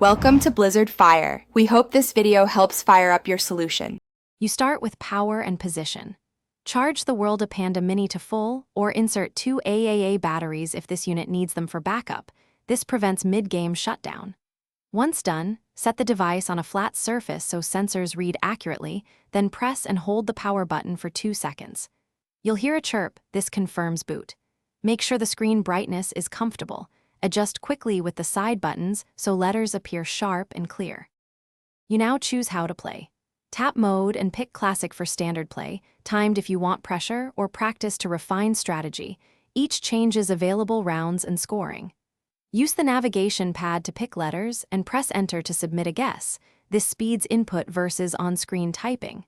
Welcome to Blizzard Fire. We hope this video helps fire up your solution. You start with power and position. Charge the Worlde Panda Mini to full or insert 2 AAA batteries if this unit needs them for backup. This prevents mid-game shutdown. Once done, set the device on a flat surface so sensors read accurately, then press and hold the power button for 2 seconds. You'll hear a chirp. This confirms boot. Make sure the screen brightness is comfortable. Adjust quickly with the side buttons so letters appear sharp and clear. You now choose how to play. Tap mode and pick classic for standard play, timed if you want pressure, or practice to refine strategy. Each changes available rounds and scoring. Use the navigation pad to pick letters and press enter to submit a guess. This speeds input versus on-screen typing.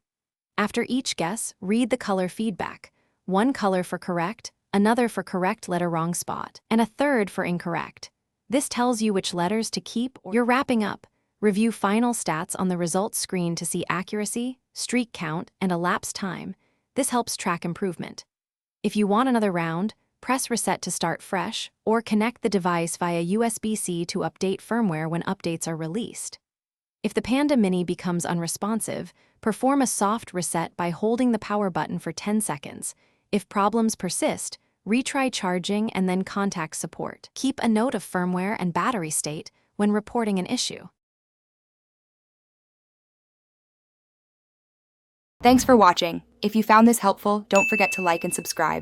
After each guess, read the color feedback. One color for correct, another for correct letter wrong spot, and a third for incorrect. This tells you which letters to keep. You're wrapping up. Review final stats on the results screen to see accuracy, streak count, and elapsed time. This helps track improvement. If you want another round, press reset to start fresh, or connect the device via USB-C to update firmware when updates are released. If the Panda Mini becomes unresponsive, perform a soft reset by holding the power button for 10 seconds. If problems persist, retry charging and then contact support. Keep a note of firmware and battery state when reporting an issue. Thanks for watching. If you found this helpful, don't forget to like and subscribe.